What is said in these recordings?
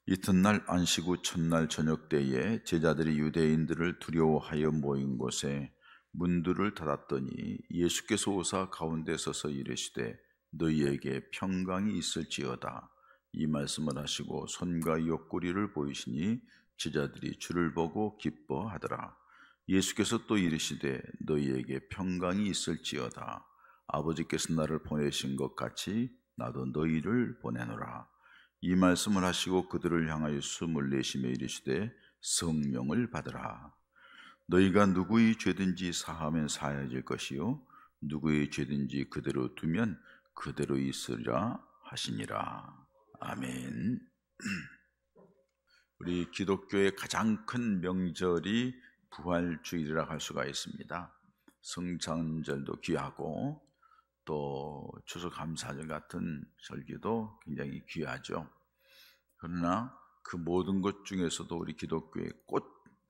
이튿날 안식 후 첫날 저녁 때에 제자들이 유대인들을 두려워하여 모인 곳에 문들을 닫았더니 예수께서 오사 가운데 서서 이르시되 너희에게 평강이 있을지어다. 이 말씀을 하시고 손과 옆구리를 보이시니 제자들이 주를 보고 기뻐하더라. 예수께서 또 이르시되 너희에게 평강이 있을지어다. 아버지께서 나를 보내신 것 같이 나도 너희를 보내노라. 이 말씀을 하시고 그들을 향하여 숨을 내쉬며 이르시되 성령을 받으라. 너희가 누구의 죄든지 사하면 사해질 것이요 누구의 죄든지 그대로 두면 그대로 있으리라 하시니라. 아멘. 우리 기독교의 가장 큰 명절이 부활주일이라 할 수가 있습니다. 성찬절도 귀하고 또 추수감사절 같은 절기도 굉장히 귀하죠. 그러나 그 모든 것 중에서도 우리 기독교의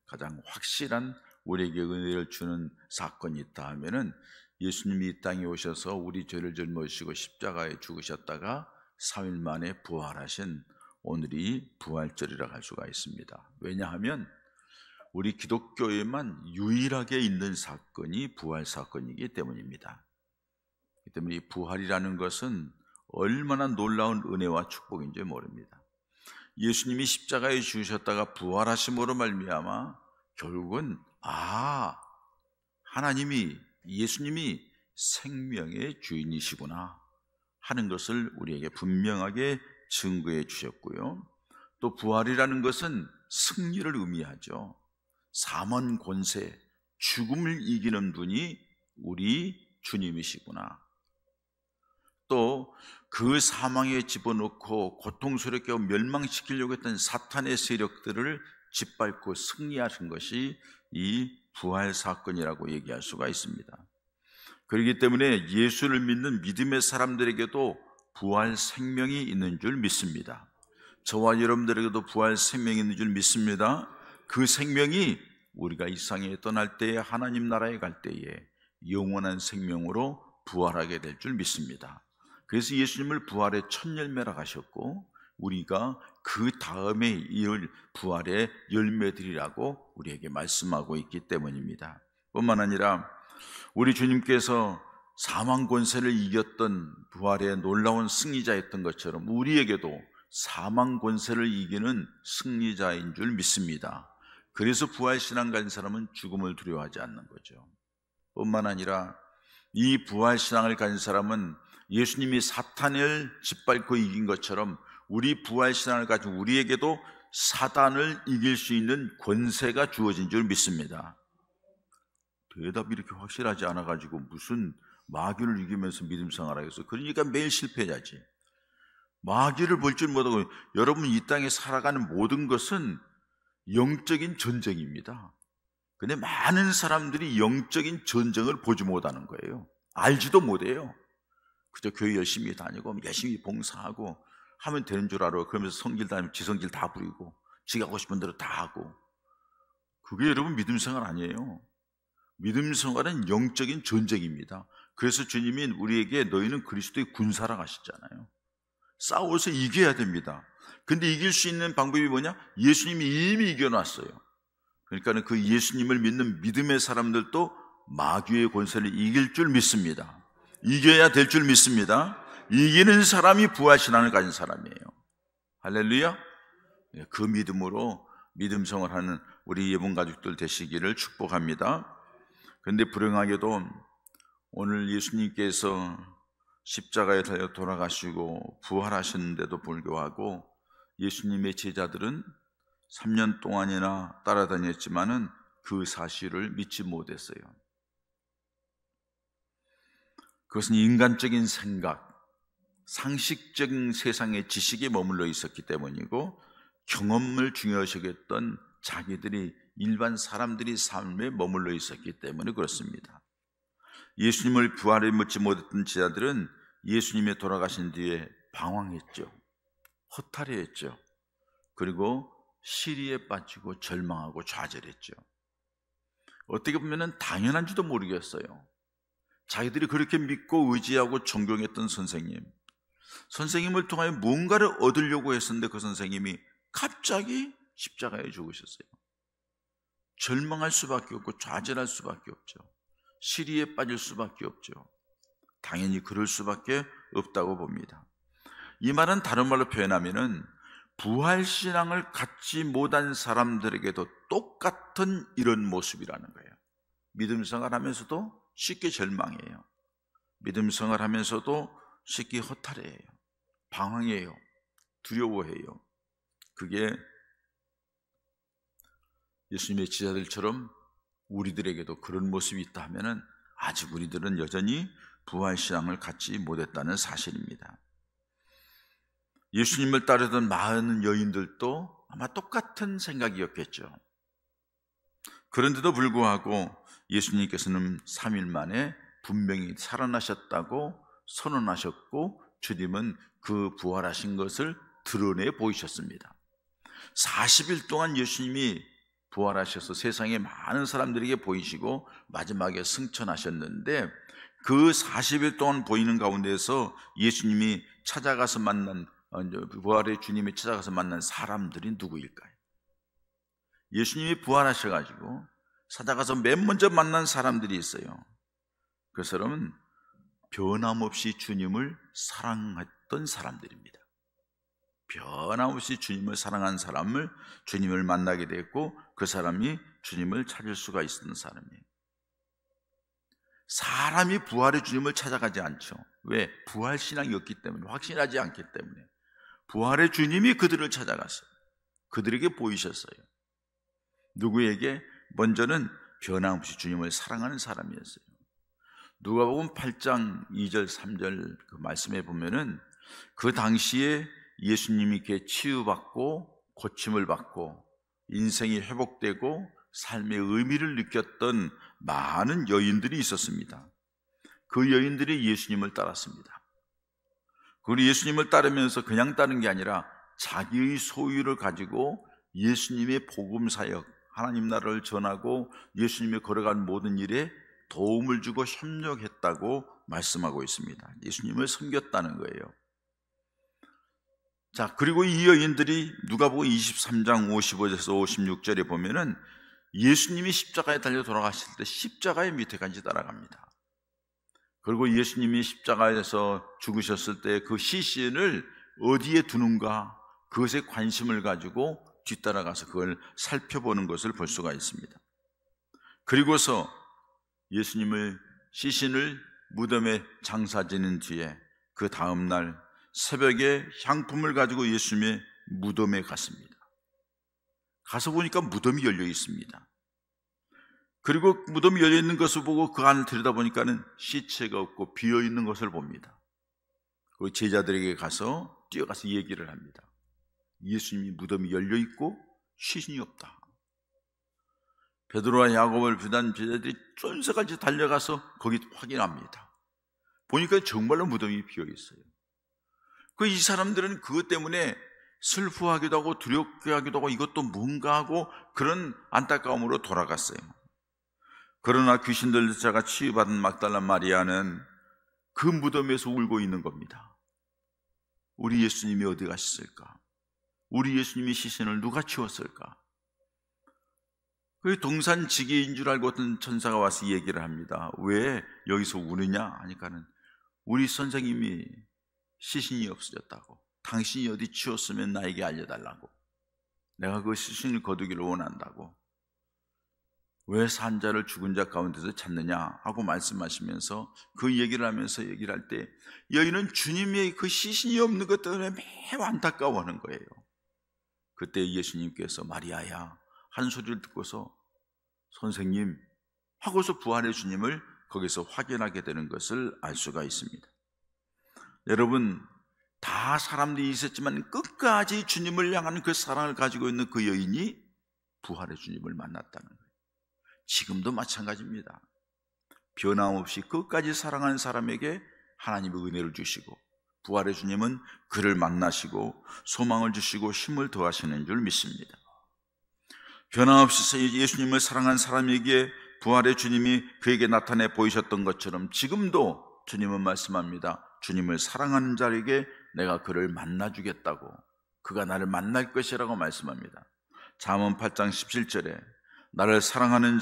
가장 확실한 우리에게 은혜를 주는 사건이 있다 하면은 예수님이 이 땅에 오셔서 우리 죄를 짊어지시고 십자가에 죽으셨다가 3일 만에 부활하신 오늘이 부활절이라 할 수가 있습니다. 왜냐하면 우리 기독교에만 유일하게 있는 사건이 부활 사건이기 때문입니다. 그렇기 때문에 이 부활이라는 것은 얼마나 놀라운 은혜와 축복인지 모릅니다. 예수님이 십자가에 죽으셨다가 부활하심으로 말미암아 결국은 하나님이 예수님이 생명의 주인이시구나 하는 것을 우리에게 분명하게 증거해 주셨고요. 또 부활이라는 것은 승리를 의미하죠. 사망 권세, 죽음을 이기는 분이 우리 주님이시구나. 또 그 사망에 집어넣고 고통스럽게 멸망시키려고 했던 사탄의 세력들을 짓밟고 승리하신 것이 이 부활 사건이라고 얘기할 수가 있습니다. 그렇기 때문에 예수를 믿는 믿음의 사람들에게도 부활 생명이 있는 줄 믿습니다. 저와 여러분들에게도 부활 생명이 있는 줄 믿습니다. 그 생명이 우리가 이 세상에 떠날 때에 하나님 나라에 갈 때에 영원한 생명으로 부활하게 될 줄 믿습니다. 그래서 예수님을 부활의 첫 열매라 하셨고 우리가 그 다음에 이을 부활의 열매들이라고 우리에게 말씀하고 있기 때문입니다. 뿐만 아니라 우리 주님께서 사망 권세를 이겼던 부활의 놀라운 승리자였던 것처럼 우리에게도 사망 권세를 이기는 승리자인 줄 믿습니다. 그래서 부활신앙 가진 사람은 죽음을 두려워하지 않는 거죠. 뿐만 아니라 이 부활신앙을 가진 사람은 예수님이 사탄을 짓밟고 이긴 것처럼 우리 부활신앙을 가진 우리에게도 사단을 이길 수 있는 권세가 주어진 줄 믿습니다. 대답이 이렇게 확실하지 않아가지고 무슨 마귀를 이기면서 믿음 생활하겠어. 그러니까 매일 실패자지. 마귀를 볼 줄 못하고 여러분 이 땅에 살아가는 모든 것은 영적인 전쟁입니다. 근데 많은 사람들이 영적인 전쟁을 보지 못하는 거예요. 알지도 못해요. 그저 교회 열심히 다니고 열심히 봉사하고 하면 되는 줄 알아. 그러면서 성질 다니면 지성질 다 부리고 지가 하고 싶은 대로 다 하고. 그게 여러분 믿음 생활 아니에요. 믿음 생활은 영적인 전쟁입니다. 그래서 주님이 우리에게 너희는 그리스도의 군사라 하셨잖아요. 싸워서 이겨야 됩니다. 근데 이길 수 있는 방법이 뭐냐? 예수님이 이미 이겨놨어요. 그러니까 그 예수님을 믿는 믿음의 사람들도 마귀의 권세를 이길 줄 믿습니다. 이겨야 될 줄 믿습니다. 이기는 사람이 부활신앙을 가진 사람이에요. 할렐루야. 그 믿음으로 믿음 생활하는 우리 예분 가족들 되시기를 축복합니다. 그런데 불행하게도 오늘 예수님께서 십자가에 달려 돌아가시고 부활하셨는데도 불구하고 예수님의 제자들은 3년 동안이나 따라다녔지만은 그 사실을 믿지 못했어요. 그것은 인간적인 생각, 상식적인 세상의 지식에 머물러 있었기 때문이고 경험을 중요시 여겼던 자기들이 일반 사람들이 삶에 머물러 있었기 때문에 그렇습니다. 예수님을 부활을 믿지 못했던 제자들은 예수님의 돌아가신 뒤에 방황했죠. 허탈해했죠. 그리고 시리에 빠지고 절망하고 좌절했죠. 어떻게 보면 당연한 줄도 모르겠어요. 자기들이 그렇게 믿고 의지하고 존경했던 선생님을 통하여 뭔가를 얻으려고 했었는데 그 선생님이 갑자기 십자가에 죽으셨어요. 절망할 수밖에 없고 좌절할 수밖에 없죠. 시리에 빠질 수밖에 없죠. 당연히 그럴 수밖에 없다고 봅니다. 이 말은 다른 말로 표현하면은 부활신앙을 갖지 못한 사람들에게도 똑같은 이런 모습이라는 거예요. 믿음 생활하면서도 쉽게 절망해요. 믿음 생활하면서도 쉽게 허탈해요. 방황해요. 두려워해요. 그게 예수님의 제자들처럼 우리들에게도 그런 모습이 있다 하면은 아직 우리들은 여전히 부활신앙을 갖지 못했다는 사실입니다. 예수님을 따르던 많은 여인들도 아마 똑같은 생각이었겠죠. 그런데도 불구하고 예수님께서는 3일 만에 분명히 살아나셨다고 선언하셨고 주님은 그 부활하신 것을 드러내 보이셨습니다. 40일 동안 예수님이 부활하셔서 세상에 많은 사람들에게 보이시고 마지막에 승천하셨는데 그 40일 동안 보이는 가운데서 예수님이 찾아가서 만난 부활의 주님이 찾아가서 만난 사람들이 누구일까요? 예수님이 부활하셔가지고 찾아가서 맨 먼저 만난 사람들이 있어요. 그 사람은 변함없이 주님을 사랑했던 사람들입니다. 변함없이 주님을 사랑한 사람을 주님을 만나게 됐고 그 사람이 주님을 찾을 수가 있었던 사람이에요. 사람이 부활의 주님을 찾아가지 않죠. 왜? 부활신앙이 없기 때문에, 확신하지 않기 때문에. 부활의 주님이 그들을 찾아갔어요. 그들에게 보이셨어요. 누구에게? 먼저는 변함없이 주님을 사랑하는 사람이었어요. 누가복음 8장 2절 3절 그 말씀에 보면은 그 당시에 예수님이 이렇게 치유받고 고침을 받고 인생이 회복되고 삶의 의미를 느꼈던 많은 여인들이 있었습니다. 그 여인들이 예수님을 따랐습니다. 그리고 예수님을 따르면서 그냥 따른 게 아니라 자기의 소유를 가지고 예수님의 복음 사역, 하나님 나라를 전하고 예수님이 걸어간 모든 일에 도움을 주고 협력했다고 말씀하고 있습니다. 예수님을 섬겼다는 거예요. 자, 그리고 이 여인들이 누가복음 23장 55절에서 56절에 보면은 예수님이 십자가에 달려 돌아가실 때 십자가의 밑에까지 따라갑니다. 그리고 예수님이 십자가에서 죽으셨을 때 그 시신을 어디에 두는가 그것에 관심을 가지고 뒤따라가서 그걸 살펴보는 것을 볼 수가 있습니다. 그리고서 예수님을 시신을 무덤에 장사 지는 뒤에 그 다음날 새벽에 향품을 가지고 예수님의 무덤에 갔습니다. 가서 보니까 무덤이 열려 있습니다. 그리고 무덤이 열려 있는 것을 보고 그 안을 들여다보니까는 시체가 없고 비어 있는 것을 봅니다. 그 제자들에게 가서 뛰어가서 얘기를 합니다. 예수님이 무덤이 열려 있고 시신이 없다. 베드로와 야곱을 비롯한 제자들이 쫀새같이 달려가서 거기 확인합니다. 보니까 정말로 무덤이 비어 있어요. 이 사람들은 그것 때문에 슬퍼하기도 하고 두렵게 하기도 하고 이것도 뭔가 하고 그런 안타까움으로 돌아갔어요. 그러나 귀신 들린 자가 치유받은 막달라 마리아는 그 무덤에서 울고 있는 겁니다. 우리 예수님이 어디 가셨을까? 우리 예수님이 시신을 누가 치웠을까? 그 동산지기인 줄 알고 어떤 천사가 와서 얘기를 합니다. 왜 여기서 우느냐 하니까는 우리 선생님이 시신이 없어졌다고. 당신이 어디 치웠으면 나에게 알려달라고. 내가 그 시신을 거두기를 원한다고. 왜 산 자를 죽은 자 가운데서 찾느냐 하고 말씀하시면서 그 얘기를 하면서 얘기를 할 때 여인은 주님의 그 시신이 없는 것 때문에 매우 안타까워하는 거예요. 그때 예수님께서 마리아야 한 소리를 듣고서 선생님 하고서 부활의 주님을 거기서 확인하게 되는 것을 알 수가 있습니다. 여러분, 다 사람들이 있었지만 끝까지 주님을 향하는 그 사랑을 가지고 있는 그 여인이 부활의 주님을 만났다는 거예요. 지금도 마찬가지입니다. 변함없이 끝까지 사랑하는 사람에게 하나님의 은혜를 주시고 부활의 주님은 그를 만나시고 소망을 주시고 힘을 더하시는 줄 믿습니다. 변함없이 예수님을 사랑한 사람에게 부활의 주님이 그에게 나타내 보이셨던 것처럼 지금도 주님은 말씀합니다. 주님을 사랑하는 자에게 내가 그를 만나주겠다고, 그가 나를 만날 것이라고 말씀합니다. 잠언 8장 17절에 나를 사랑하는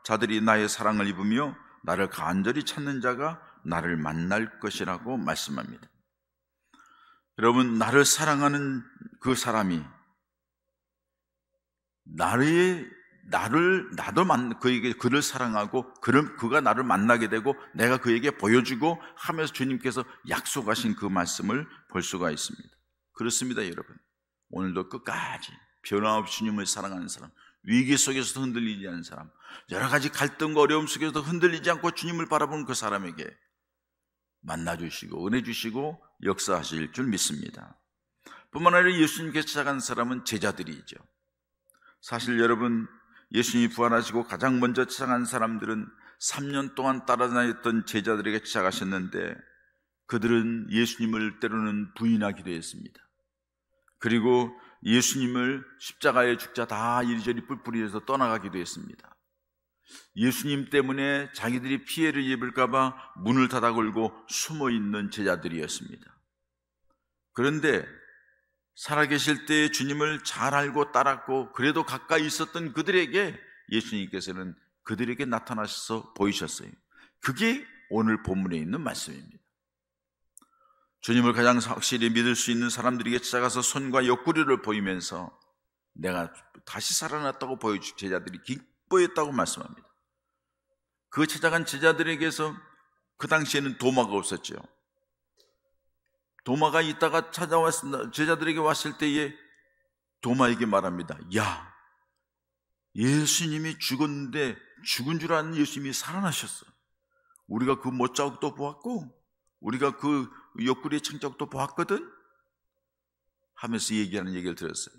자들이 나의 사랑을 입으며 나를 간절히 찾는 자가 나를 만날 것이라고 말씀합니다. 여러분, 나를 사랑하는 그 사람이 그를 사랑하고 그가 나를 만나게 되고 내가 그에게 보여주고 하면서 주님께서 약속하신 그 말씀을 볼 수가 있습니다. 그렇습니다, 여러분. 오늘도 끝까지 변함없이 주님을 사랑하는 사람, 위기 속에서도 흔들리지 않는 사람, 여러 가지 갈등과 어려움 속에서도 흔들리지 않고 주님을 바라보는 그 사람에게 만나주시고 은혜 주시고 역사하실 줄 믿습니다. 뿐만 아니라 예수님께서 찾아간 사람은 제자들이죠. 사실 여러분, 예수님이 부활하시고 가장 먼저 찾아간 사람들은 3년 동안 따라다녔던 제자들에게 찾아가셨는데 그들은 예수님을 때로는 부인하기도 했습니다. 그리고 예수님을 십자가에 죽자 다 이리저리 뿔뿔이해서 떠나가기도 했습니다. 예수님 때문에 자기들이 피해를 입을까 봐 문을 닫아 걸고 숨어있는 제자들이었습니다. 그런데 살아계실 때 주님을 잘 알고 따랐고 그래도 가까이 있었던 그들에게 예수님께서는 그들에게 나타나셔서 보이셨어요. 그게 오늘 본문에 있는 말씀입니다. 주님을 가장 확실히 믿을 수 있는 사람들에게 찾아가서 손과 옆구리를 보이면서 내가 다시 살아났다고 보여주고 제자들이 기뻐했다고 말씀합니다. 그 찾아간 제자들에게서 그 당시에는 도마가 없었죠. 도마가 있다가 제자들에게 왔을 때에 도마에게 말합니다. 야, 예수님이 죽었는데 죽은 줄 아는 예수님이 살아나셨어. 우리가 그 못자국도 보았고 우리가 그 옆구리의 창자국도 보았거든 하면서 얘기하는 얘기를 들었어요.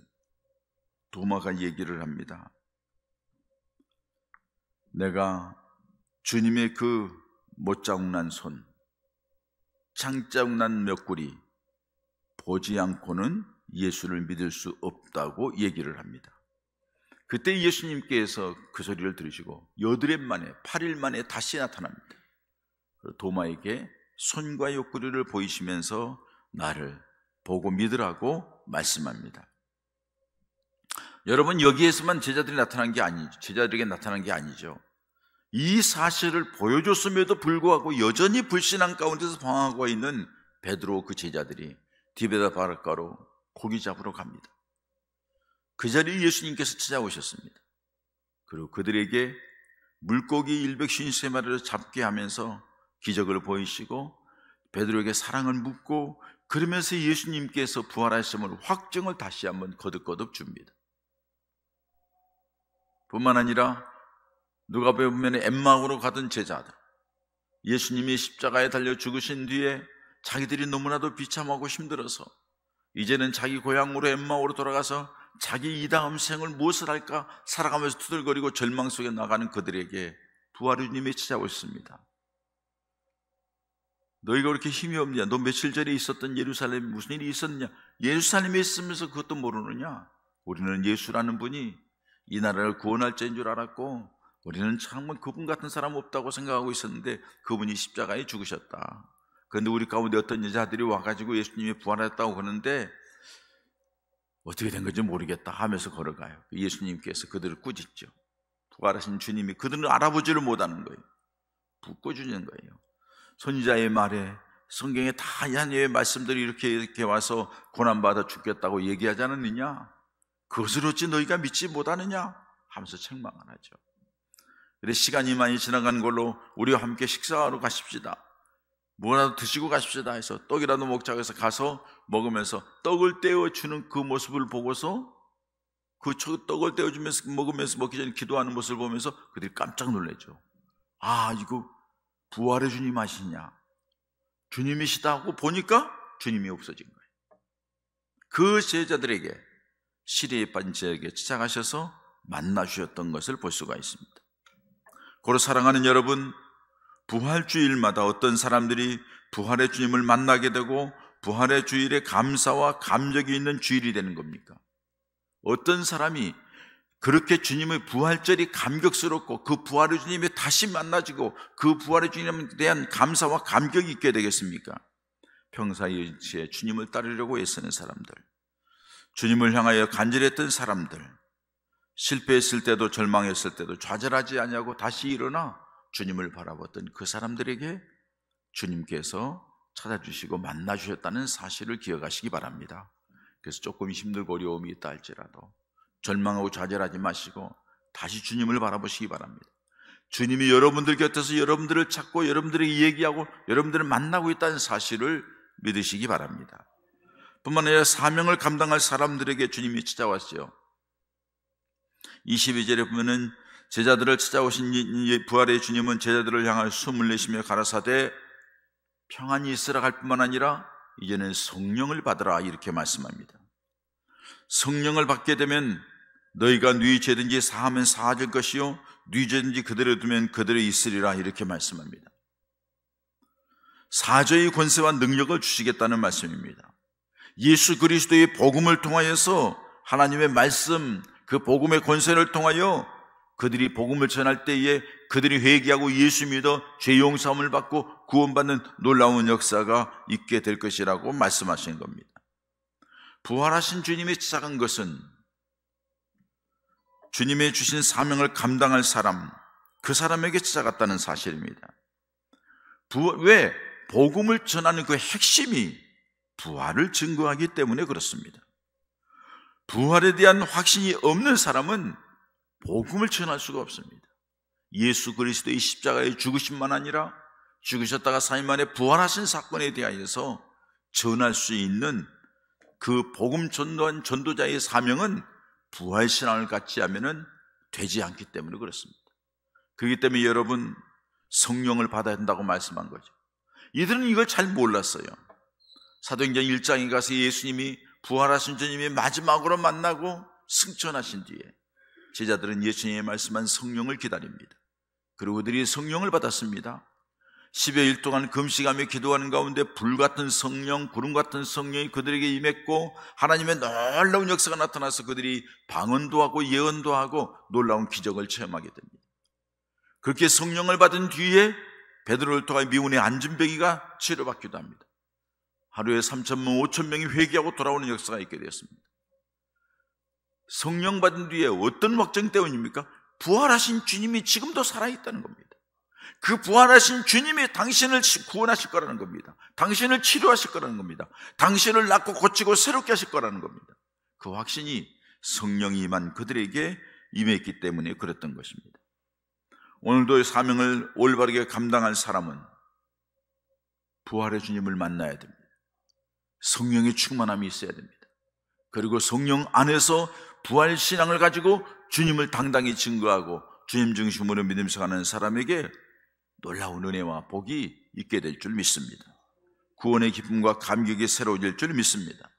도마가 얘기를 합니다. 내가 주님의 그 못자국 난 손, 창자국 난 옆구리 보지 않고는 예수를 믿을 수 없다고 얘기를 합니다. 그때 예수님께서 그 소리를 들으시고 8일 만에 8일 만에 다시 나타납니다. 도마에게 손과 옆구리를 보이시면서 나를 보고 믿으라고 말씀합니다. 여러분, 여기에서만 제자들에게 나타난 게 아니죠. 이 사실을 보여줬음에도 불구하고 여전히 불신앙 가운데서 방황하고 있는 베드로 그 제자들이 디베다 바닷가로 고기 잡으러 갑니다. 그 자리에 예수님께서 찾아오셨습니다. 그리고 그들에게 물고기 153마리를 잡게 하면서 기적을 보이시고 베드로에게 사랑을 묻고 그러면서 예수님께서 부활하심을 확증을 다시 한번 거듭거듭 줍니다. 뿐만 아니라 누가복음에 보면 엠마오로 가던 제자들, 예수님이 십자가에 달려 죽으신 뒤에 자기들이 너무나도 비참하고 힘들어서 이제는 자기 고향으로 엠마오로 돌아가서 자기 이 다음 생을 무엇을 할까 살아가면서 투덜거리고 절망 속에 나가는 그들에게 부활의 주님이 찾아오셨습니다. 너희가 그렇게 힘이 없냐? 너 며칠 전에 있었던 예루살렘에 무슨 일이 있었느냐? 예루살렘에 있으면서 그것도 모르느냐? 우리는 예수라는 분이 이 나라를 구원할 자인 줄 알았고 우리는 정말 그분 같은 사람 없다고 생각하고 있었는데 그분이 십자가에 죽으셨다. 그런데 우리 가운데 어떤 여자들이 와가지고 예수님이 부활했다고 그러는데 어떻게 된 건지 모르겠다 하면서 걸어가요. 예수님께서 그들을 꾸짖죠. 부활하신 주님이 그들은 알아보지를 못하는 거예요. 꾸짖는 거예요. 선지자의 말에 성경에 다 야녀의 말씀들이 이렇게 와서 고난받아 죽겠다고 얘기하지 않았느냐? 그것을 어찌 너희가 믿지 못하느냐? 하면서 책망을 하죠. 그래 시간이 많이 지나간 걸로 우리와 함께 식사하러 가십시다. 뭐라도 드시고 가십시다 해서 떡이라도 먹자고 해서 가서 먹으면서 떡을 떼어주는 그 모습을 보고서 그 떡을 떼어주면서 먹으면서 먹기 전에 기도하는 모습을 보면서 그들이 깜짝 놀라죠. 아, 이거 부활의 주님 아시냐? 주님이시다 하고 보니까 주님이 없어진 거예요. 그 제자들에게 시리에 빠진 제자에게 찾아가셔서 만나주셨던 것을 볼 수가 있습니다. 고로 사랑하는 여러분, 부활주일마다 어떤 사람들이 부활의 주님을 만나게 되고 부활의 주일에 감사와 감격이 있는 주일이 되는 겁니까? 어떤 사람이 그렇게 주님의 부활절이 감격스럽고 그 부활의 주님이 다시 만나지고 그 부활의 주님에 대한 감사와 감격이 있게 되겠습니까? 평사일치에 주님을 따르려고 애쓰는 사람들, 주님을 향하여 간절했던 사람들, 실패했을 때도 절망했을 때도 좌절하지 아니하고 다시 일어나 주님을 바라봤던 그 사람들에게 주님께서 찾아주시고 만나주셨다는 사실을 기억하시기 바랍니다. 그래서 조금 힘들고 어려움이 있다 할지라도 절망하고 좌절하지 마시고 다시 주님을 바라보시기 바랍니다. 주님이 여러분들 곁에서 여러분들을 찾고 여러분들에게 얘기하고 여러분들을 만나고 있다는 사실을 믿으시기 바랍니다. 뿐만 아니라 사명을 감당할 사람들에게 주님이 찾아왔어요. 22절에 보면은 제자들을 찾아오신 부활의 주님은 제자들을 향하여 숨을 내쉬며 가라사대 평안히 있으라 할 뿐만 아니라 이제는 성령을 받으라 이렇게 말씀합니다. 성령을 받게 되면 너희가 네 죄든지 사하면 사하질 것이요 네 죄든지 그대로 두면 그대로 있으리라 이렇게 말씀합니다. 사죄의 권세와 능력을 주시겠다는 말씀입니다. 예수 그리스도의 복음을 통하여서 하나님의 말씀, 그 복음의 권세를 통하여 그들이 복음을 전할 때에 그들이 회개하고 예수 믿어 죄 용서함을 받고 구원받는 놀라운 역사가 있게 될 것이라고 말씀하시는 겁니다. 부활하신 주님이 시작한 것은 주님의 주신 사명을 감당할 사람, 그 사람에게 찾아갔다는 사실입니다. 왜? 복음을 전하는 그 핵심이 부활을 증거하기 때문에 그렇습니다. 부활에 대한 확신이 없는 사람은 복음을 전할 수가 없습니다. 예수 그리스도의 십자가의 죽으심만 아니라 죽으셨다가 3일 만에 부활하신 사건에 대하여서 전할 수 있는 그 복음 전도한 전도자의 사명은 부활신앙을 갖지 않으면 되지 않기 때문에 그렇습니다. 그렇기 때문에 여러분 성령을 받아야 된다고 말씀한 거죠. 이들은 이걸 잘 몰랐어요. 사도행전 1장에 가서 예수님이 부활하신 주님이 마지막으로 만나고 승천하신 뒤에 제자들은 예수님의 말씀한 성령을 기다립니다. 그리고 그들이 성령을 받았습니다. 10여일 동안 금식하며 기도하는 가운데 불같은 성령, 구름 같은 성령이 그들에게 임했고 하나님의 놀라운 역사가 나타나서 그들이 방언도 하고 예언도 하고 놀라운 기적을 체험하게 됩니다. 그렇게 성령을 받은 뒤에 베드로를 통하여 미운의 안진병이가 치료받기도 합니다. 하루에 3,000명, 5,000명이 회개하고 돌아오는 역사가 있게 되었습니다. 성령 받은 뒤에 어떤 확정 때문입니까? 부활하신 주님이 지금도 살아있다는 겁니다. 그 부활하신 주님이 당신을 구원하실 거라는 겁니다. 당신을 치료하실 거라는 겁니다. 당신을 낫고 고치고 새롭게 하실 거라는 겁니다. 그 확신이 성령이 임한 그들에게 임했기 때문에 그랬던 것입니다. 오늘도 사명을 올바르게 감당할 사람은 부활의 주님을 만나야 됩니다. 성령의 충만함이 있어야 됩니다. 그리고 성령 안에서 부활 신앙을 가지고 주님을 당당히 증거하고 주님 중심으로 믿으면서 가는 사람에게 놀라운 은혜와 복이 있게 될 줄 믿습니다. 구원의 기쁨과 감격이 새로워질 줄 믿습니다.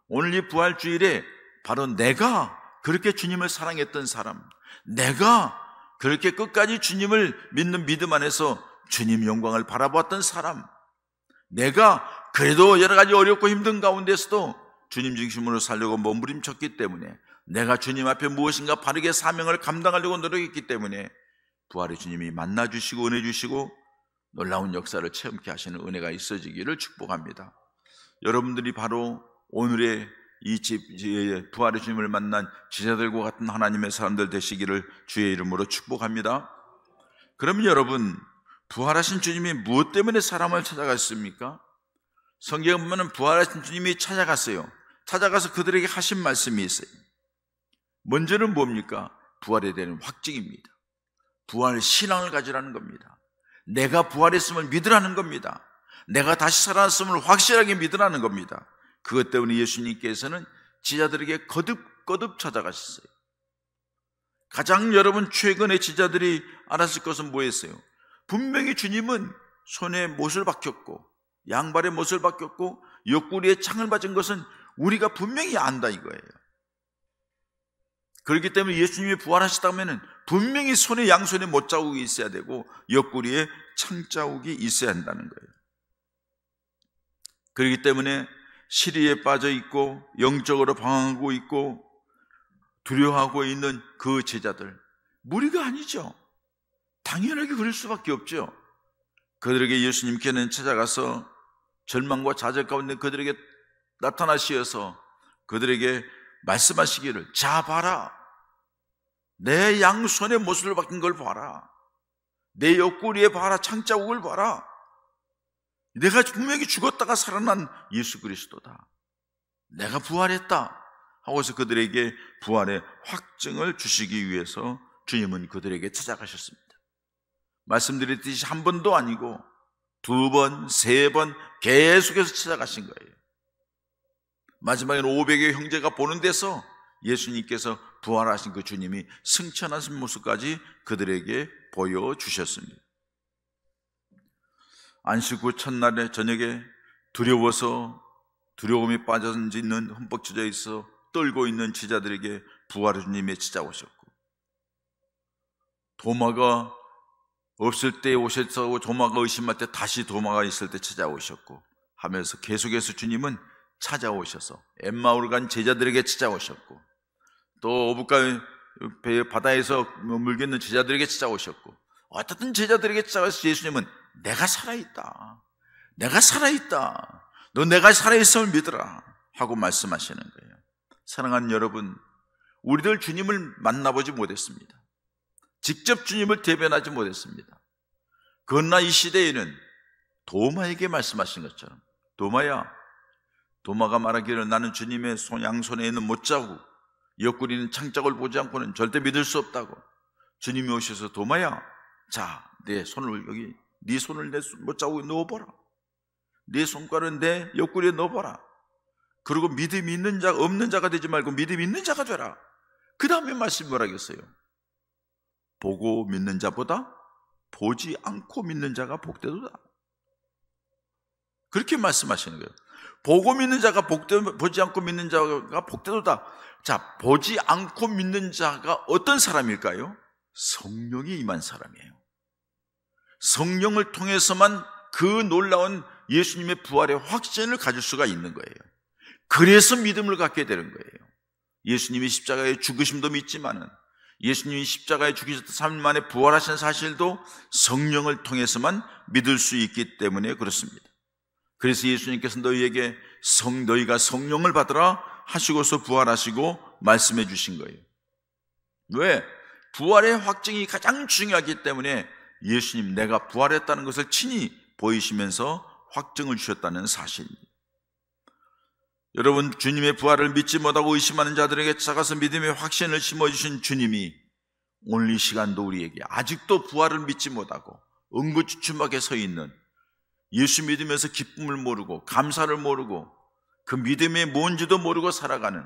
오늘 이 부활주일에 바로 내가 그렇게 주님을 사랑했던 사람, 내가 그렇게 끝까지 주님을 믿는 믿음 안에서 주님 영광을 바라보았던 사람, 내가 그래도 여러 가지 어렵고 힘든 가운데서도 주님 중심으로 살려고 몸부림쳤기 때문에 내가 주님 앞에 무엇인가 바르게 사명을 감당하려고 노력했기 때문에 부활의 주님이 만나주시고 은혜 주시고 놀라운 역사를 체험케 하시는 은혜가 있어지기를 축복합니다. 여러분들이 바로 오늘의 이 부활의 주님을 만난 제자들과 같은 하나님의 사람들 되시기를 주의 이름으로 축복합니다. 그러면 여러분, 부활하신 주님이 무엇 때문에 사람을 찾아갔습니까? 성경에 보면 부활하신 주님이 찾아갔어요. 찾아가서 그들에게 하신 말씀이 있어요. 먼저는 뭡니까? 부활에 대한 확증입니다. 부활 신앙을 가지라는 겁니다. 내가 부활했음을 믿으라는 겁니다. 내가 다시 살아났음을 확실하게 믿으라는 겁니다. 그것 때문에 예수님께서는 제자들에게 거듭 찾아가셨어요. 가장 여러분 최근에 제자들이 알았을 것은 뭐였어요? 분명히 주님은 손에 못을 박혔고 양발에 못을 박혔고 옆구리에 창을 맞은 것은 우리가 분명히 안다 이거예요. 그렇기 때문에 예수님이 부활하시다면 분명히 손에 양손에 못 자국이 있어야 되고 옆구리에 창 자국이 있어야 한다는 거예요. 그렇기 때문에 시리에 빠져 있고 영적으로 방황하고 있고 두려워하고 있는 그 제자들, 무리가 아니죠. 당연하게 그럴 수밖에 없죠. 그들에게 예수님께는 찾아가서 절망과 좌절 가운데 그들에게 나타나시어서 그들에게 말씀하시기를, 자 봐라, 내 양손에 못을 박힌 걸 봐라, 내 옆구리에 봐라, 창자국을 봐라, 내가 분명히 죽었다가 살아난 예수 그리스도다, 내가 부활했다 하고서 그들에게 부활의 확증을 주시기 위해서 주님은 그들에게 찾아가셨습니다. 말씀드렸듯이 한 번도 아니고 두 번, 세 번 계속해서 찾아가신 거예요. 마지막에는 500의 형제가 보는 데서 예수님께서 부활하신 그 주님이 승천하신 모습까지 그들에게 보여주셨습니다. 안식 후 첫날의 저녁에 두려움에 빠져있는, 흠뻑 젖어 있어 떨고 있는 제자들에게 부활의 주님이 찾아오셨고, 도마가 없을 때 오셨고, 도마가 의심할 때 다시 도마가 있을 때 찾아오셨고 하면서 계속해서 주님은 찾아오셔서 엠마오를 간 제자들에게 찾아오셨고, 또 어부가 바다에서 물겠는 제자들에게 찾아오셨고, 어떻든 제자들에게 찾아와서 예수님은 내가 살아있다, 내가 살아있다, 너 내가 살아있음을 믿으라 하고 말씀하시는 거예요. 사랑하는 여러분, 우리들 주님을 만나보지 못했습니다. 직접 주님을 대변하지 못했습니다. 그러나 이 시대에는 도마에게 말씀하신 것처럼, 도마가 말하기를 나는 주님의 양손에 있는 못자국, 옆구리는 창자국을 보지 않고는 절대 믿을 수 없다고, 주님이 오셔서 도마야, 자, 내 손을 여기, 네 손을 내 못자국에 넣어보라, 네 손가락을 내 옆구리에 넣어보라, 그리고 믿음이 있는 자, 없는 자가 되지 말고 믿음이 있는 자가 되라. 그 다음에 말씀이 뭐라겠어요? 보고 믿는 자보다 보지 않고 믿는 자가 복되도다. 그렇게 말씀하시는 거예요. 보고 믿는 자가 보지 않고 믿는 자가 복되도다. 자, 보지 않고 믿는 자가 어떤 사람일까요? 성령이 임한 사람이에요. 성령을 통해서만 그 놀라운 예수님의 부활의 확신을 가질 수가 있는 거예요. 그래서 믿음을 갖게 되는 거예요. 예수님이 십자가의 죽으심도 믿지만은, 예수님이 십자가에 죽으셨다 3일 만에 부활하신 사실도 성령을 통해서만 믿을 수 있기 때문에 그렇습니다. 그래서 예수님께서 너희가 성령을 받으라 하시고서 부활하시고 말씀해 주신 거예요. 왜? 부활의 확증이 가장 중요하기 때문에 예수님 내가 부활했다는 것을 친히 보이시면서 확증을 주셨다는 사실입니다. 여러분, 주님의 부활을 믿지 못하고 의심하는 자들에게 찾아가서 믿음의 확신을 심어주신 주님이 오늘 이 시간도 우리에게 아직도 부활을 믿지 못하고 응고주춤하게 서 있는, 예수 믿으면서 기쁨을 모르고 감사를 모르고 그 믿음이 뭔지도 모르고 살아가는,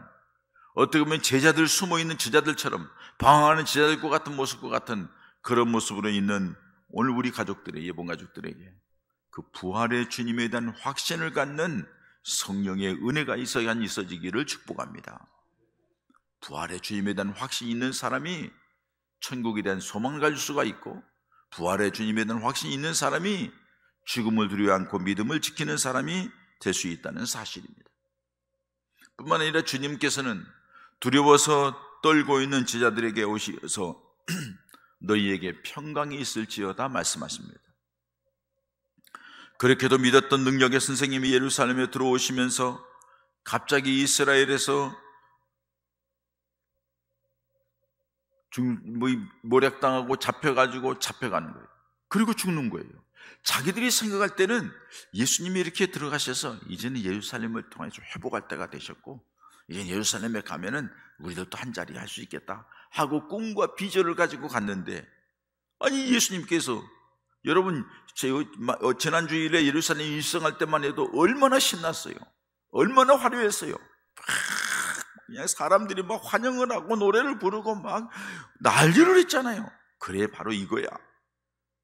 어떻게 보면 제자들, 숨어있는 제자들처럼 방황하는 제자들과 같은 모습과 같은 그런 모습으로 있는 오늘 우리 가족들의, 예본 가족들에게 그 부활의 주님에 대한 확신을 갖는 성령의 은혜가 있어지기를 축복합니다. 부활의 주님에 대한 확신이 있는 사람이 천국에 대한 소망을 가질 수가 있고, 부활의 주님에 대한 확신이 있는 사람이 죽음을 두려워 않고 믿음을 지키는 사람이 될 수 있다는 사실입니다. 뿐만 아니라 주님께서는 두려워서 떨고 있는 제자들에게 오셔서 너희에게 평강이 있을지어다 말씀하십니다. 그렇게도 믿었던 능력의 선생님이 예루살렘에 들어오시면서 갑자기 이스라엘에서 모략당하고 잡혀가는 거예요. 그리고 죽는 거예요. 자기들이 생각할 때는 예수님이 이렇게 들어가셔서 이제는 예루살렘을 통해서 회복할 때가 되셨고, 이제 예루살렘에 가면은 우리들도 한 자리 할 수 있겠다 하고 꿈과 비전을 가지고 갔는데, 아니 예수님께서, 여러분 지난주일에 예루살렘 일성할 때만 해도 얼마나 신났어요. 얼마나 화려했어요. 그냥 사람들이 막 환영을 하고 노래를 부르고 막 난리를 했잖아요. 그래, 바로 이거야.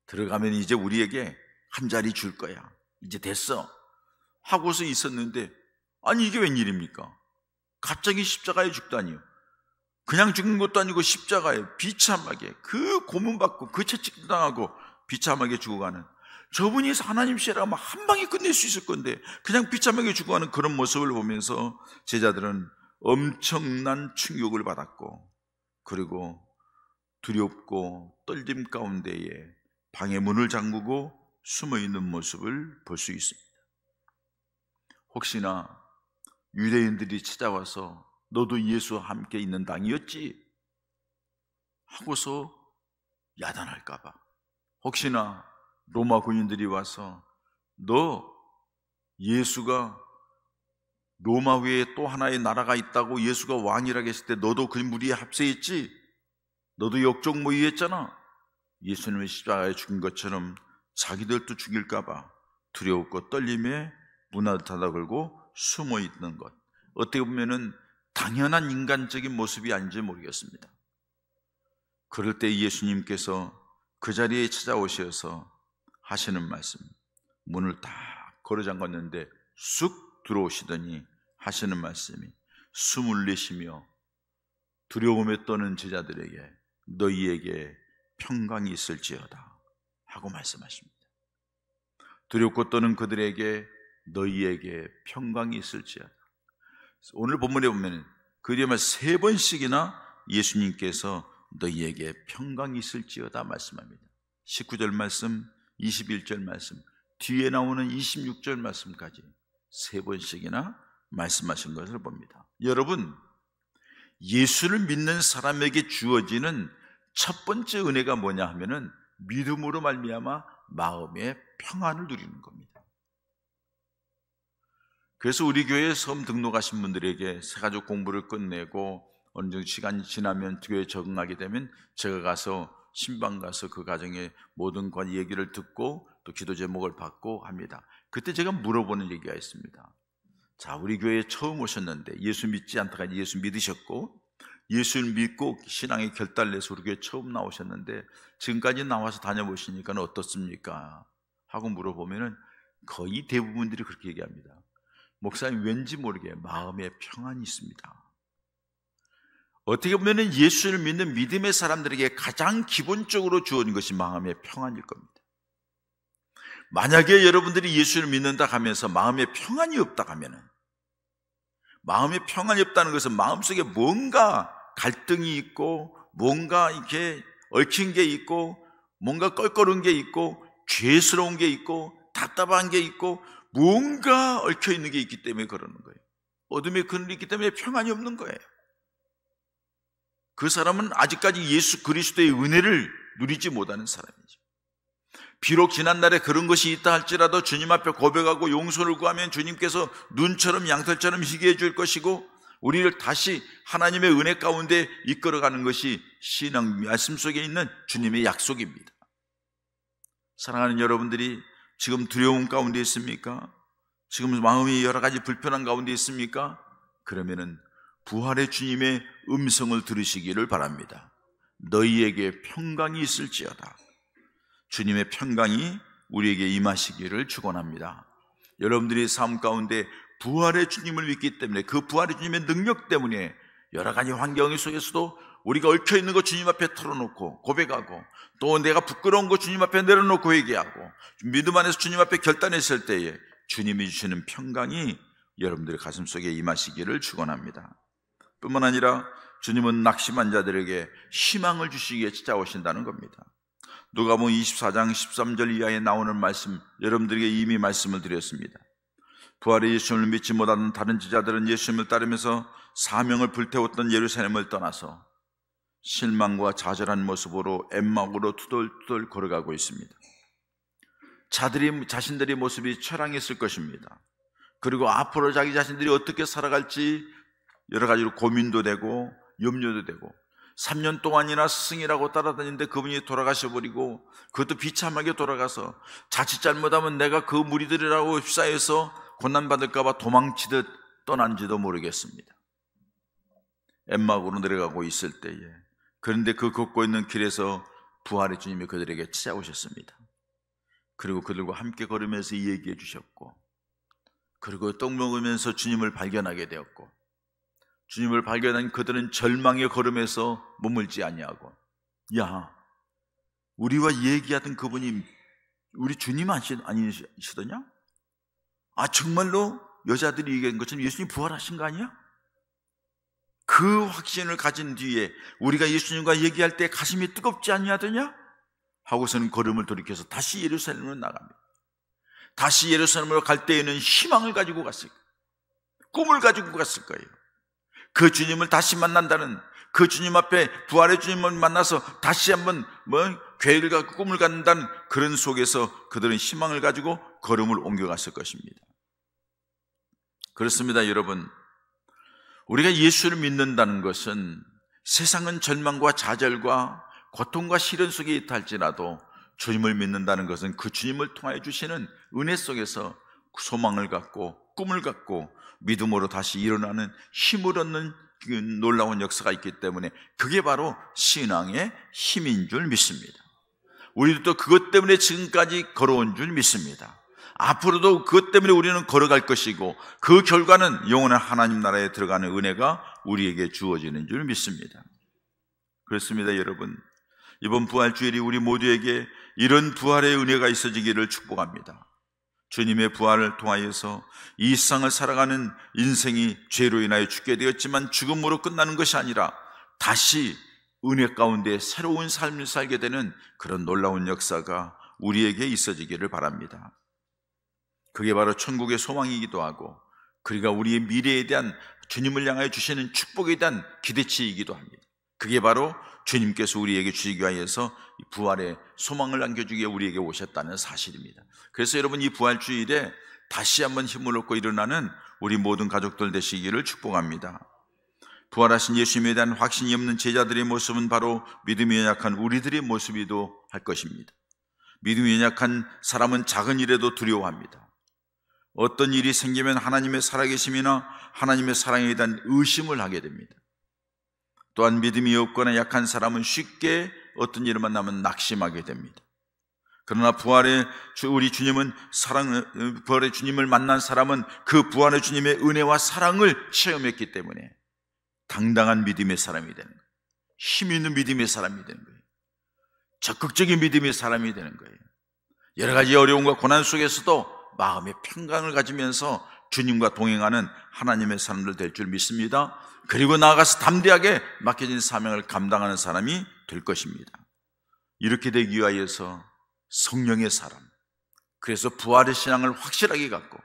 들어가면 이제 우리에게 한 자리 줄 거야, 이제 됐어 하고서 있었는데, 아니 이게 웬일입니까? 갑자기 십자가에 죽다니요. 그냥 죽는 것도 아니고 십자가에 비참하게 그 고문받고 그 채찍 당하고 비참하게 죽어가는, 저분이 하나님이시라면 한 방에 끝낼 수 있을 건데 그냥 비참하게 죽어가는 그런 모습을 보면서 제자들은 엄청난 충격을 받았고, 그리고 두렵고 떨림 가운데에 방의 문을 잠그고 숨어있는 모습을 볼 수 있습니다. 혹시나 유대인들이 찾아와서 너도 예수와 함께 있는 당이었지 하고서 야단할까 봐. 혹시나 로마 군인들이 와서 너 예수가 로마 외에 또 하나의 나라가 있다고 예수가 왕이라고 했을 때 너도 그 무리에 합세했지? 너도 역적 모의했잖아. 예수님의 십자가에 죽인 것처럼 자기들도 죽일까 봐 두려웠고 떨림에 문을 닫아 걸고 숨어 있는 것, 어떻게 보면은 당연한 인간적인 모습이 아닌지 모르겠습니다. 그럴 때 예수님께서 그 자리에 찾아오셔서 하시는 말씀, 문을 다 걸어 잠갔는데 쑥 들어오시더니 하시는 말씀이 숨을 내쉬며 두려움에 떠는 제자들에게 너희에게 평강이 있을지어다 하고 말씀하십니다. 두렵고 떠는 그들에게 너희에게 평강이 있을지어다. 오늘 본문에 보면 그리하면 3번씩이나 예수님께서 너희에게 평강이 있을지어다 말씀합니다. 19절 말씀, 21절 말씀, 뒤에 나오는 26절 말씀까지 3번씩이나 말씀하신 것을 봅니다. 여러분, 예수를 믿는 사람에게 주어지는 첫 번째 은혜가 뭐냐 하면은 믿음으로 말미암아 마음의 평안을 누리는 겁니다. 그래서 우리 교회에 처음 등록하신 분들에게 새가족 공부를 끝내고 어느 정도 시간이 지나면 교회에 적응하게 되면 제가 가서 신방 가서 그 가정의 모든 건 얘기를 듣고 또 기도 제목을 받고 합니다. 그때 제가 물어보는 얘기가 있습니다. 자, 우리 교회에 처음 오셨는데 예수 믿지 않다가 예수 믿으셨고 예수를 믿고 신앙의 결단을 내서 우리 교회에 처음 나오셨는데 지금까지 나와서 다녀보시니까 어떻습니까? 하고 물어보면은 거의 대부분들이 그렇게 얘기합니다. 목사님, 왠지 모르게 마음에 평안이 있습니다. 어떻게 보면 예수를 믿는 믿음의 사람들에게 가장 기본적으로 주어진 것이 마음의 평안일 겁니다. 만약에 여러분들이 예수를 믿는다 하면서 마음에 평안이 없다 하면은, 마음에 평안이 없다는 것은 마음속에 뭔가 갈등이 있고 뭔가 이렇게 얽힌 게 있고 뭔가 껄끄러운 게 있고 죄스러운 게 있고 답답한 게 있고 뭔가 얽혀 있는 게 있기 때문에 그러는 거예요. 어둠의 그늘이 있기 때문에 평안이 없는 거예요. 그 사람은 아직까지 예수 그리스도의 은혜를 누리지 못하는 사람이죠. 비록 지난날에 그런 것이 있다 할지라도 주님 앞에 고백하고 용서를 구하면 주님께서 눈처럼 양털처럼 희게 해줄 것이고 우리를 다시 하나님의 은혜 가운데 이끌어가는 것이 신앙 말씀 속에 있는 주님의 약속입니다. 사랑하는 여러분들이 지금 두려움 가운데 있습니까? 지금 마음이 여러 가지 불편한 가운데 있습니까? 그러면은 부활의 주님의 음성을 들으시기를 바랍니다. 너희에게 평강이 있을지어다. 주님의 평강이 우리에게 임하시기를 축원합니다. 여러분들이 삶 가운데 부활의 주님을 믿기 때문에 그 부활의 주님의 능력 때문에 여러 가지 환경 속에서도 우리가 얽혀있는 거 주님 앞에 털어놓고 고백하고 또 내가 부끄러운 거 주님 앞에 내려놓고 얘기하고 믿음 안에서 주님 앞에 결단했을 때에 주님이 주시는 평강이 여러분들의 가슴 속에 임하시기를 축원합니다. 뿐만 아니라 주님은 낙심한 자들에게 희망을 주시기에 찾아오신다는 겁니다. 누가복음 24장 13절 이하에 나오는 말씀, 여러분들에게 이미 말씀을 드렸습니다. 부활의 예수님을 믿지 못하는 다른 제자들은 예수님을 따르면서 사명을 불태웠던 예루살렘을 떠나서 실망과 좌절한 모습으로 엠마오로 투덜투덜 걸어가고 있습니다. 자신들의 모습이 처량했을 것입니다. 그리고 앞으로 자기 자신들이 어떻게 살아갈지 여러 가지로 고민도 되고 염려도 되고 3년 동안이나 스승이라고 따라다니는데 그분이 돌아가셔버리고 그것도 비참하게 돌아가서 자칫 잘못하면 내가 그 무리들이라고 휩싸여서 고난받을까 봐 도망치듯 떠난지도 모르겠습니다. 엠마오로 내려가고 있을 때에, 그런데 그 걷고 있는 길에서 부활의 주님이 그들에게 찾아오셨습니다. 그리고 그들과 함께 걸으면서 얘기해 주셨고, 그리고 떡 먹으면서 주님을 발견하게 되었고, 주님을 발견한 그들은 절망의 걸음에서 머물지 아니하고, 야, 우리와 얘기하던 그분이 우리 주님 아니시더냐? 아, 정말로 여자들이 얘기한 것처럼 예수님 부활하신 거 아니야? 그 확신을 가진 뒤에 우리가 예수님과 얘기할 때 가슴이 뜨겁지 아니하더냐? 하고서는 걸음을 돌이켜서 다시 예루살렘으로 나갑니다. 다시 예루살렘으로 갈 때에는 희망을 가지고 갔을 거예요. 꿈을 가지고 갔을 거예요. 그 주님을 다시 만난다는, 그 주님 앞에 부활의 주님을 만나서 다시 한번 계획을 갖고 꿈을 갖는다는 그런 속에서 그들은 희망을 가지고 걸음을 옮겨갔을 것입니다. 그렇습니다, 여러분. 우리가 예수를 믿는다는 것은 세상은 절망과 좌절과 고통과 시련 속에 있다 할지라도 주님을 믿는다는 것은 그 주님을 통하여 주시는 은혜 속에서 소망을 갖고 꿈을 갖고 믿음으로 다시 일어나는 힘을 얻는 놀라운 역사가 있기 때문에 그게 바로 신앙의 힘인 줄 믿습니다. 우리도 그것 때문에 지금까지 걸어온 줄 믿습니다. 앞으로도 그것 때문에 우리는 걸어갈 것이고 그 결과는 영원한 하나님 나라에 들어가는 은혜가 우리에게 주어지는 줄 믿습니다. 그렇습니다, 여러분. 이번 부활주일이 우리 모두에게 이런 부활의 은혜가 있어지기를 축복합니다. 주님의 부활을 통하여서 이 세상을 살아가는 인생이 죄로 인하여 죽게 되었지만 죽음으로 끝나는 것이 아니라 다시 은혜 가운데 새로운 삶을 살게 되는 그런 놀라운 역사가 우리에게 있어지기를 바랍니다. 그게 바로 천국의 소망이기도 하고 그리고 우리의 미래에 대한 주님을 향하여 주시는 축복에 대한 기대치이기도 합니다. 그게 바로 주님께서 우리에게 주시기 위하여서 부활의 소망을 안겨주기 위해 우리에게 오셨다는 사실입니다. 그래서 여러분, 이 부활주일에 다시 한번 힘을 얻고 일어나는 우리 모든 가족들 되시기를 축복합니다. 부활하신 예수님에 대한 확신이 없는 제자들의 모습은 바로 믿음이 연약한 우리들의 모습이기도 할 것입니다. 믿음이 연약한 사람은 작은 일에도 두려워합니다. 어떤 일이 생기면 하나님의 살아계심이나 하나님의 사랑에 대한 의심을 하게 됩니다. 또한 믿음이 없거나 약한 사람은 쉽게 어떤 일을 만나면 낙심하게 됩니다. 그러나 부활의 우리 주님은 부활의 주님을 만난 사람은 그 부활의 주님의 은혜와 사랑을 체험했기 때문에 당당한 믿음의 사람이 되는 거예요. 힘 있는 믿음의 사람이 되는 거예요. 적극적인 믿음의 사람이 되는 거예요. 여러 가지 어려움과 고난 속에서도 마음의 평강을 가지면서 주님과 동행하는 하나님의 사람들 될 줄 믿습니다. 그리고 나아가서 담대하게 맡겨진 사명을 감당하는 사람이 될 것입니다. 이렇게 되기 위하여서 성령의 사람, 그래서 부활의 신앙을 확실하게 갖고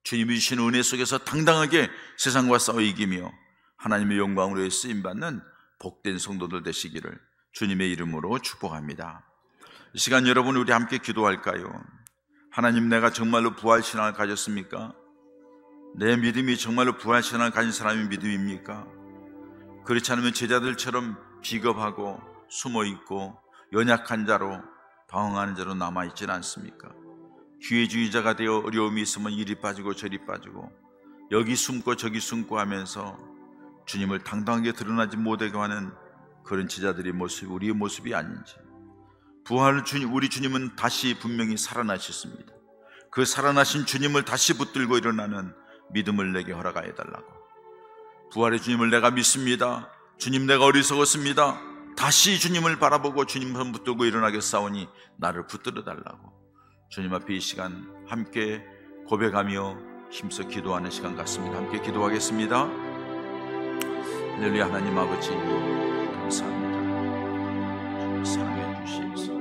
주님이 주신 은혜 속에서 당당하게 세상과 싸워 이기며 하나님의 영광으로 쓰임받는 복된 성도들 되시기를 주님의 이름으로 축복합니다. 이 시간 여러분, 우리 함께 기도할까요? 하나님, 내가 정말로 부활신앙을 가졌습니까? 내 믿음이 정말로 부활신앙을 가진 사람의 믿음입니까? 그렇지 않으면 제자들처럼 비겁하고 숨어있고 연약한 자로 방황하는 자로 남아있지는 않습니까? 기회주의자가 되어 어려움이 있으면 이리 빠지고 저리 빠지고 여기 숨고 저기 숨고 하면서 주님을 당당하게 드러나지 못하게 하는 그런 제자들의 모습이 우리의 모습이 아닌지, 부활 주님, 우리 주님은 다시 분명히 살아나셨습니다. 그 살아나신 주님을 다시 붙들고 일어나는 믿음을 내게 허락하여 달라고. 부활의 주님을 내가 믿습니다. 주님, 내가 어리석었습니다. 다시 주님을 바라보고 주님 손 붙들고 일어나겠사오니 나를 붙들어 달라고. 주님 앞에 이 시간 함께 고백하며 힘써 기도하는 시간 같습니다. 함께 기도하겠습니다. 할렐루야. 하나님 아버지 감사합니다. 사랑해 주시옵소서.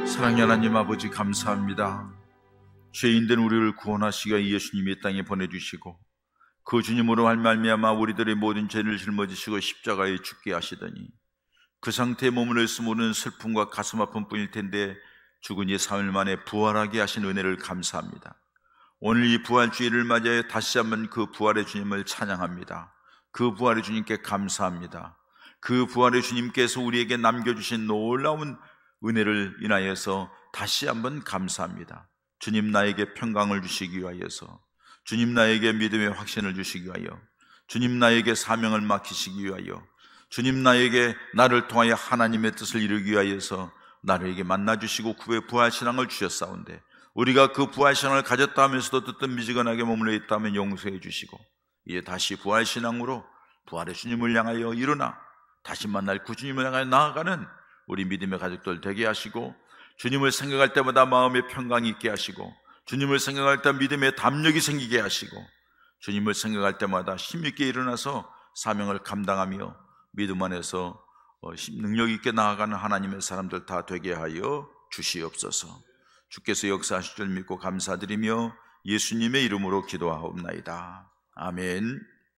사랑의 하나님 아버지 감사합니다. 죄인된 우리를 구원하시기에 예수님이 이 땅에 보내주시고 그 주님으로 말미암아 우리들의 모든 죄를 짊어지시고 십자가에 죽게 하시더니 그 상태에 머물러 있으면 슬픔과 가슴 아픔 뿐일 텐데 죽은 지 3일 만에 부활하게 하신 은혜를 감사합니다. 오늘 이 부활주의를 맞이해 다시 한번 그 부활의 주님을 찬양합니다. 그 부활의 주님께 감사합니다. 그 부활의 주님께서 우리에게 남겨주신 놀라운 은혜를 인하여서 다시 한번 감사합니다. 주님, 나에게 평강을 주시기 위하여서, 주님, 나에게 믿음의 확신을 주시기 위하여, 주님, 나에게 사명을 맡기시기 위하여, 주님, 나를 통하여 하나님의 뜻을 이루기 위하여서 나에게 만나주시고 부활신앙을 주셨사온데, 우리가 그 부활신앙을 가졌다 하면서도 뜨뜻미지근하게 머물러 있다면 용서해 주시고, 이제 다시 부활신앙으로 부활의 주님을 향하여 일어나 다시 만날 그 주님을 향하여 나아가는 우리 믿음의 가족들 되게 하시고, 주님을 생각할 때마다 마음의 평강이 있게 하시고, 주님을 생각할 때 믿음의 담력이 생기게 하시고, 주님을 생각할 때마다 힘있게 일어나서 사명을 감당하며 믿음 안에서 능력 있게 나아가는 하나님의 사람들 다 되게 하여 주시옵소서. 주께서 역사하실 줄 믿고 감사드리며 예수님의 이름으로 기도하옵나이다. 아멘.